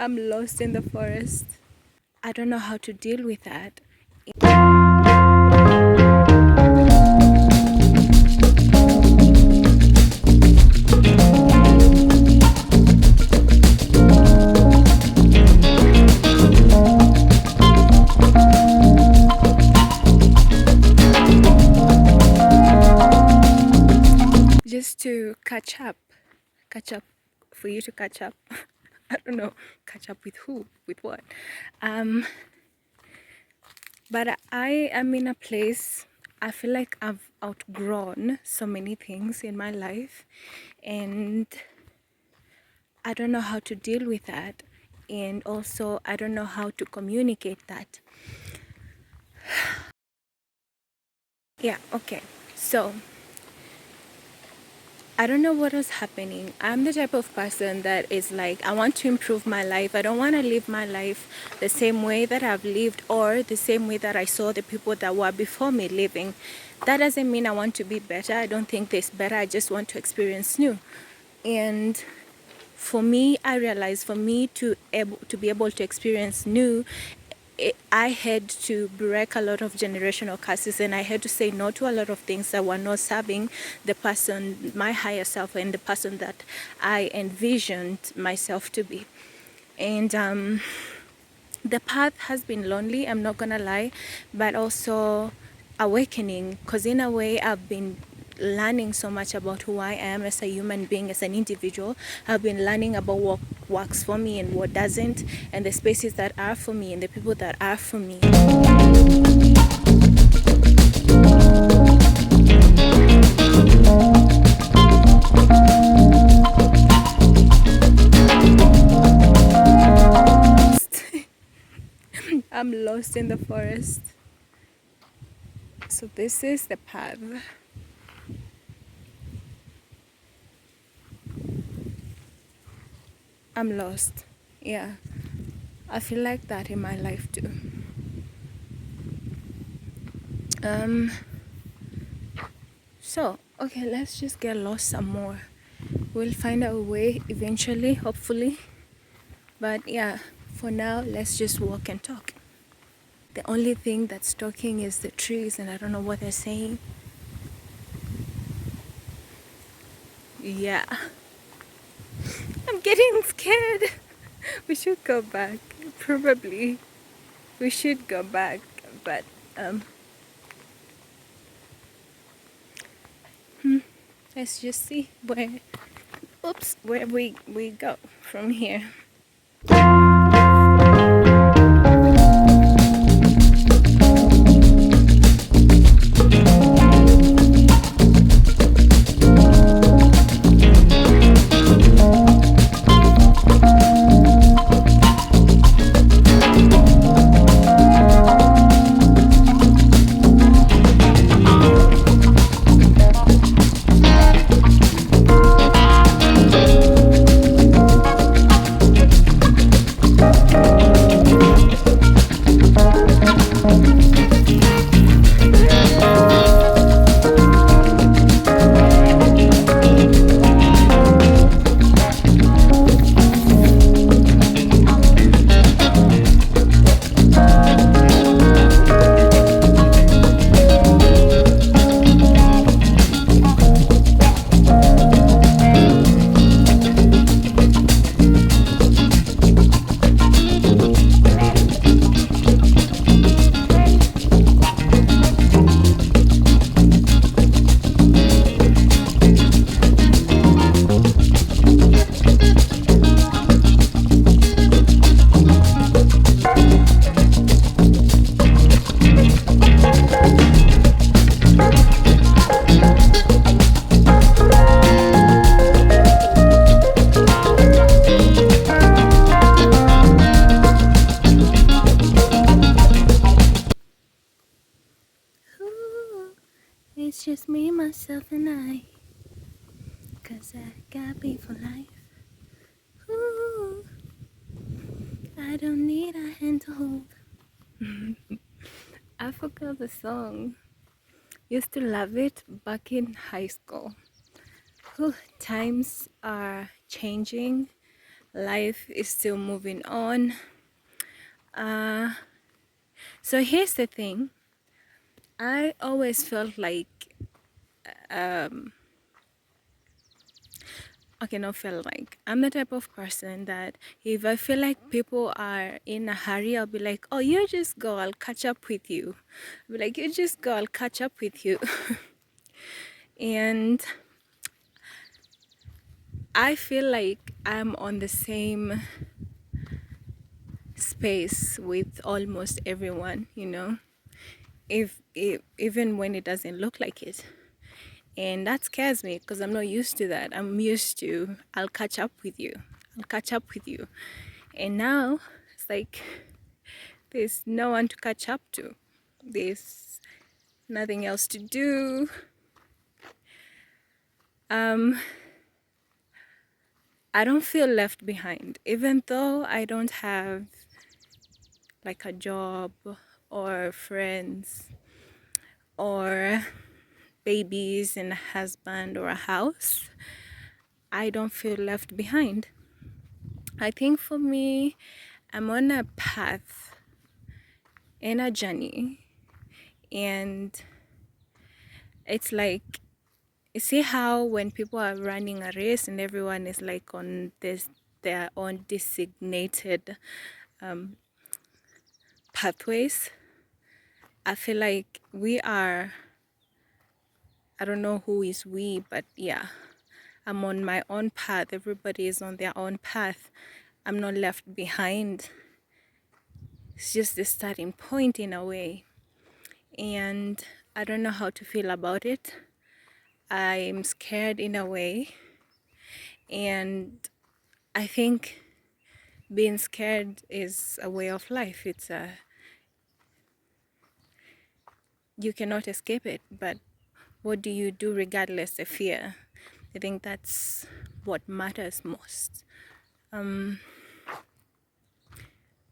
I'm lost in the forest. I don't know how to deal with that. Just to catch up, for you to catch up. I don't know, catch up with who, with what. Um, but I am in a place, I feel like I've outgrown so many things in my life, and I don't know how to deal with that. And also, I don't know how to communicate that. Yeah, okay. So, I don't know what is happening. I'm the type of person that is like, I want to improve my life. I don't want to live my life the same way that I've lived or the same way that I saw the people that were before me living. That doesn't mean I want to be better. I don't think there's better. I just want to experience new. And for me, I realized for me to be able to experience new, I had to break a lot of generational curses, and I had to say no to a lot of things that were not serving the person, my higher self, and the person that I envisioned myself to be. And the path has been lonely, I'm not gonna lie, but also awakening, because in a way I've been learning so much about who I am as a human being, as an individual. I've been learning about what works for me and what doesn't, and the spaces that are for me and the people that are for me. I'm lost in the forest. So this is the path. I'm lost. Yeah. I feel like that in my life too. So, okay, let's just get lost some more. We'll find our way eventually, hopefully. But yeah, for now, let's just walk and talk. The only thing that's talking is the trees, and I don't know what they're saying. Yeah. I'm getting scared. We should go back. Probably. We should go back. But, let's just see where we go from here. It's just me, myself, and I. 'Cause I got me for life. Ooh, I don't need a hand to hold. I forgot the song. Used to love it back in high school. Times are changing. Life is still moving on. So here's the thing. I always felt like, okay, not feel like, I'm the type of person that if I feel like people are in a hurry, I'll be like, oh, you just go, I'll catch up with you. I'll be like, you just go, I'll catch up with you. And I feel like I'm on the same space with almost everyone, you know, if even when it doesn't look like it. And that scares me because I'm not used to that. I'm used to, I'll catch up with you. I'll catch up with you. And now it's like there's no one to catch up to. There's nothing else to do. I don't feel left behind, even though I don't have like a job or friends or babies and a husband or a house. I don't feel left behind. I think for me, I'm on a path and a journey, and it's like, you see how when people are running a race and everyone is like on this their own designated pathways, I feel like we are, I don't know who is we, but yeah, I'm on my own path. Everybody is on their own path. I'm not left behind. It's just the starting point in a way. And I don't know how to feel about it. I'm scared in a way. And I think being scared is a way of life. You cannot escape it, but what do you do regardless of fear? I think that's what matters most.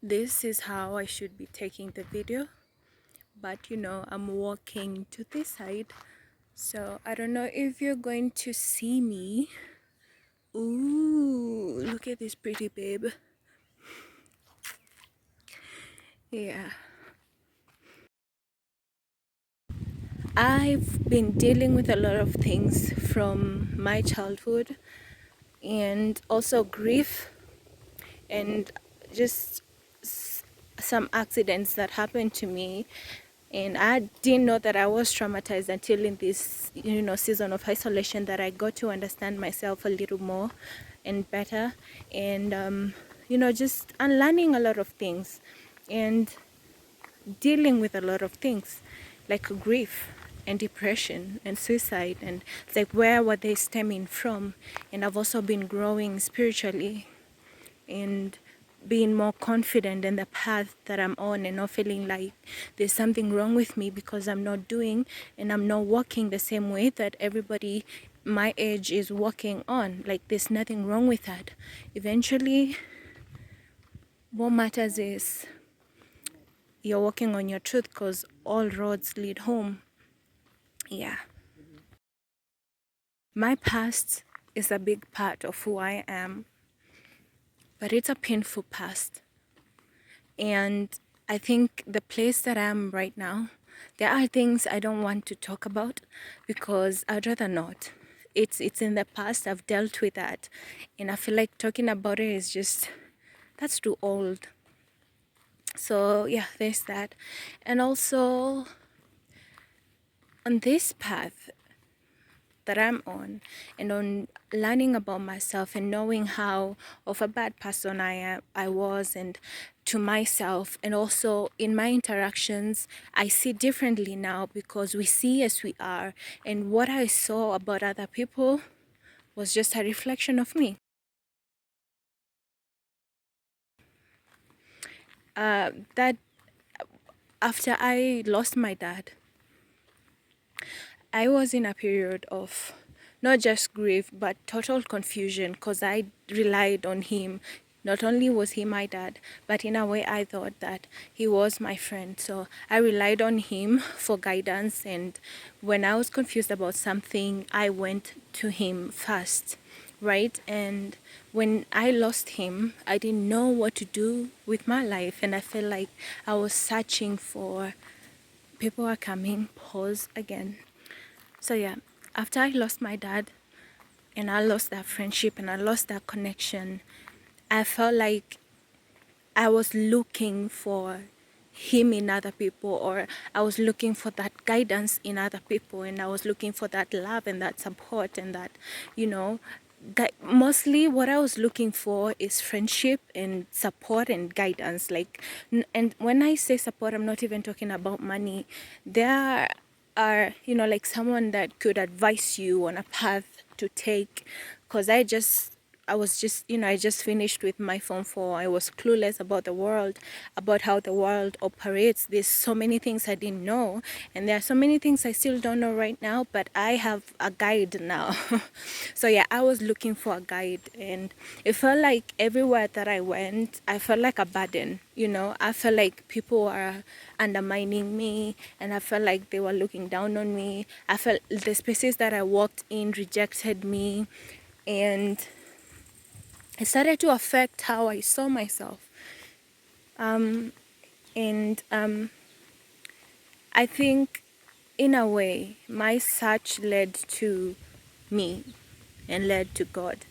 This is how I should be taking the video, but you know, I'm walking to this side, so I don't know if you're going to see me. Ooh, look at this pretty babe. Yeah, I've been dealing with a lot of things from my childhood, and also grief, and just some accidents that happened to me. And I didn't know that I was traumatized until in this, you know, season of isolation, that I got to understand myself a little more and better. And you know, just unlearning a lot of things and dealing with a lot of things like grief and depression and suicide, and it's like, where were they stemming from? And I've also been growing spiritually and being more confident in the path that I'm on, and not feeling like there's something wrong with me because I'm not doing and I'm not walking the same way that everybody my age is walking on. Like, there's nothing wrong with that. Eventually, what matters is you're walking on your truth, because all roads lead home. Yeah. My past is a big part of who I am, but it's a painful past. And I think the place that I am right now, there are things I don't want to talk about because I'd rather not. It's in the past. I've dealt with that, and I feel like talking about it is just, that's too old. So yeah, there's that. And also, on this path that I'm on, and on learning about myself and knowing how of a bad person I was, and to myself, and also in my interactions, I see differently now because we see as we are, and what I saw about other people was just a reflection of me. That after I lost my dad, I was in a period of not just grief, but total confusion, because I relied on him. Not only was he my dad, but in a way I thought that he was my friend. So I relied on him for guidance. And when I was confused about something, I went to him first right? And when I lost him, I didn't know what to do with my life, and I felt like I was searching for people are coming. Pause again. So yeah, after I lost my dad, and I lost that friendship, and I lost that connection, I felt like I was looking for him in other people, or I was looking for that guidance in other people, and I was looking for that love and that support and that, you know, mostly what I was looking for is friendship and support and guidance. Like, and when I say support, I'm not even talking about money. There are, you know, like someone that could advise you on a path to take, because I was just, you know, I just finished with my Form 4. I was clueless about the world, about how the world operates. There's so many things I didn't know, and there are so many things I still don't know right now, but I have a guide now. So yeah, I was looking for a guide, and it felt like everywhere that I went, I felt like a burden, you know. I felt like people were undermining me, and I felt like they were looking down on me. I felt the spaces that I walked in rejected me, and it started to affect how I saw myself. And I think, in a way, my search led to me and led to God.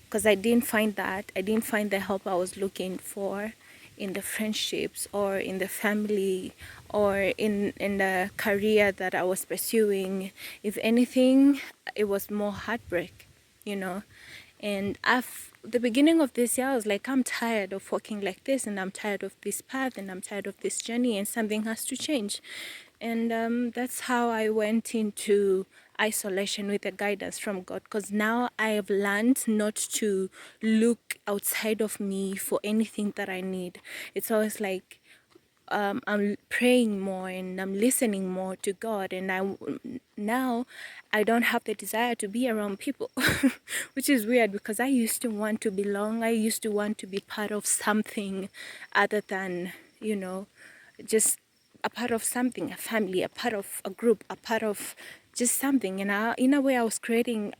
Because I didn't find that. I didn't find the help I was looking for in the friendships or in the family or in the career that I was pursuing. If anything, it was more heartbreak, you know. And the beginning of this year, I was like, I'm tired of walking like this, and I'm tired of this path, and I'm tired of this journey, and something has to change. And that's how I went into isolation with the guidance from God, because now I have learned not to look outside of me for anything that I need. It's always like, I'm praying more and I'm listening more to God, and now I don't have the desire to be around people, which is weird because I used to want to belong. I used to want to be part of something other than, you know, just a part of something, a family, a part of a group, a part of just something. And in a way, I was creating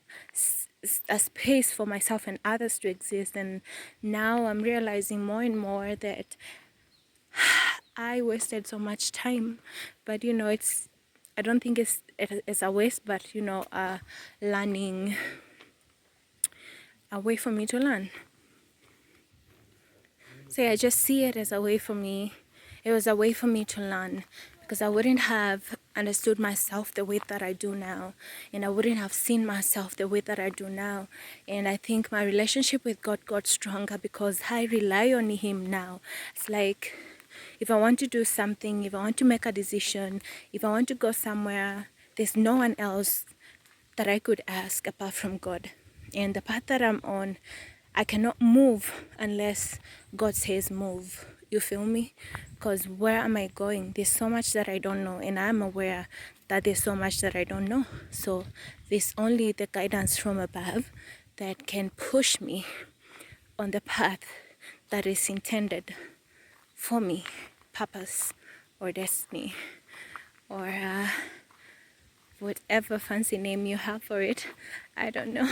a space for myself and others to exist. And now I'm realizing more and more that I wasted so much time, but you know, I don't think it's a waste, but you know, learning, a way for me to learn. So yeah, I just see it as a way for me. It was a way for me to learn, because I wouldn't have understood myself the way that I do now, and I wouldn't have seen myself the way that I do now. And I think my relationship with God got stronger because I rely on Him now. It's like, if I want to do something, if I want to make a decision, if I want to go somewhere, there's no one else that I could ask apart from God. And the path that I'm on, I cannot move unless God says move. You feel me? Because where am I going? There's so much that I don't know, and I'm aware that there's so much that I don't know. So there's only the guidance from above that can push me on the path that is intended for me, purpose or destiny, or whatever fancy name you have for it. I don't know.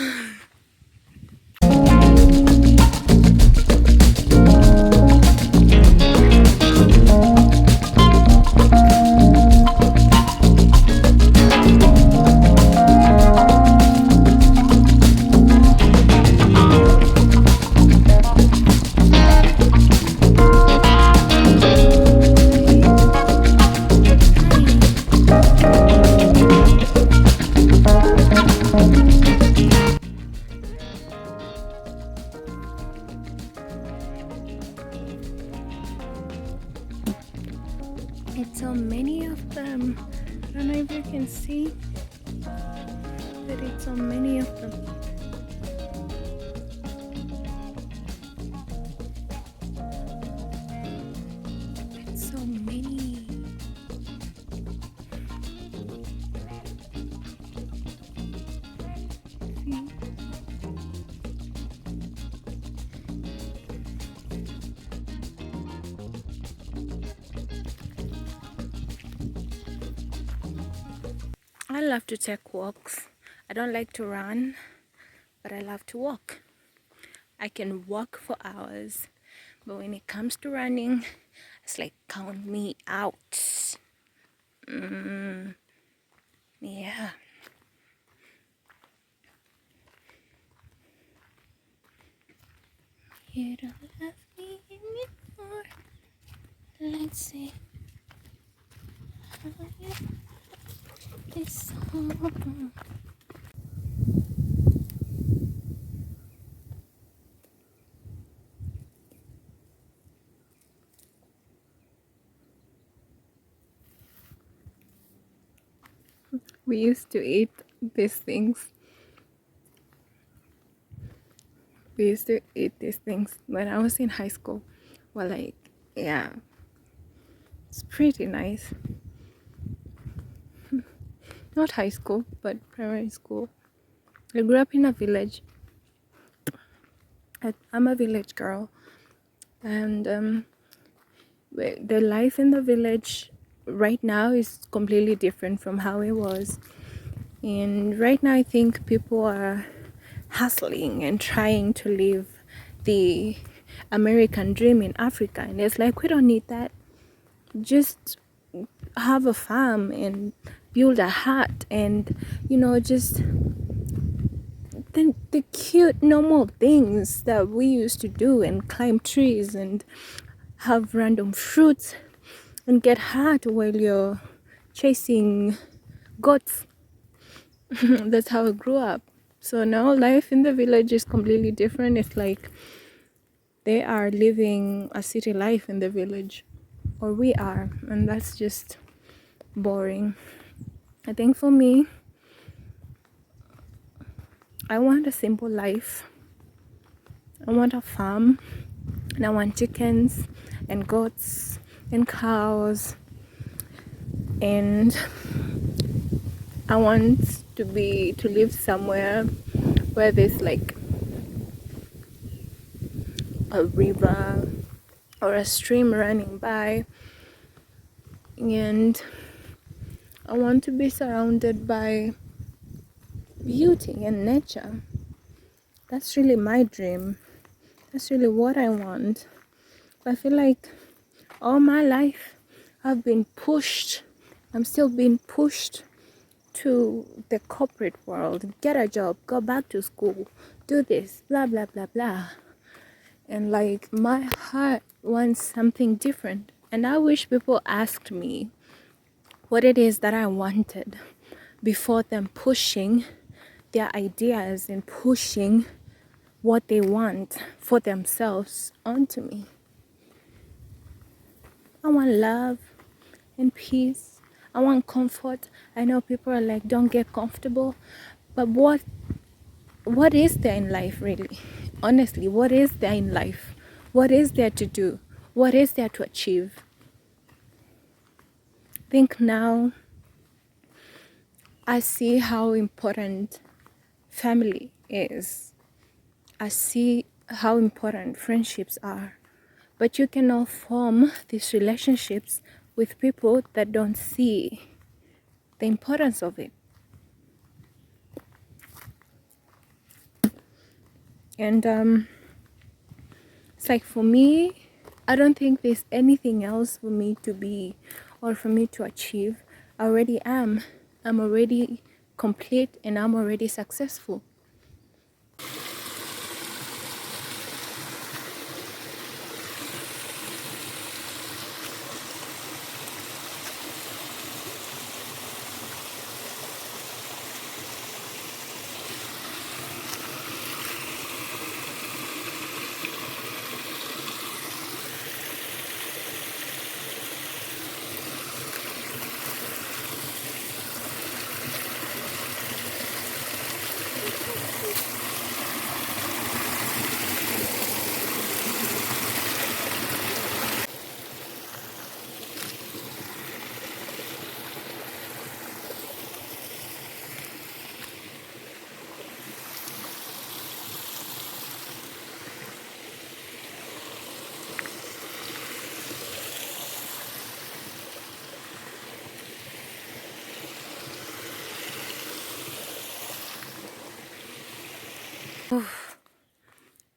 It's so many of them. I don't know if you can see, but it's so many of them. It's so many. See? I love to take walks. I don't like to run, but I love to walk. I can walk for hours, but when it comes to running, it's like count me out. Yeah. You don't love me anymore. Let's see how you this song. We used to eat these things. We used to eat these things when I was in high school. Well, like, yeah, it's pretty nice. Not high school, but primary school. I grew up in a village. I'm a village girl, and the life in the village right now is completely different from how it was. And right now, I think people are hustling and trying to live the American dream in Africa, and it's like, we don't need that. Just have a farm and build a hut, and just the cute normal things that we used to do, and climb trees and have random fruits and get hot while you're chasing goats. That's how I grew up. So now life in the village is completely different. It's like they are living a city life in the village, or we are, and that's just boring. I think for me, I want a simple life. I want a farm, and I want chickens and goats and cows, and I want to live somewhere where there's like a river or a stream running by, and I want to be surrounded by beauty and nature. That's really my dream. That's really what I want. I feel like all my life I've been pushed. I'm still being pushed to the corporate world. Get a job, go back to school, do this, blah blah blah blah. And like, my heart wants something different. And I wish people asked me what it is that I wanted before them pushing their ideas and pushing what they want for themselves onto me. I want love and peace. I want comfort. I know people are like, don't get comfortable, but what is there in life, really? Honestly, what is there in life? What is there to do? What is there to achieve? Think now, I see how important family is. I see how important friendships are. But you cannot form these relationships with people that don't see the importance of it. And it's like, for me, I don't think there's anything else for me to be or for me to achieve. I already am. I'm already complete, and I'm already successful.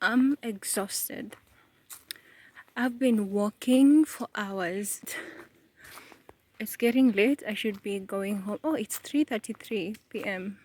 I'm exhausted. I've been walking for hours. It's getting late. I should be going home. Oh, it's 3:33 p.m.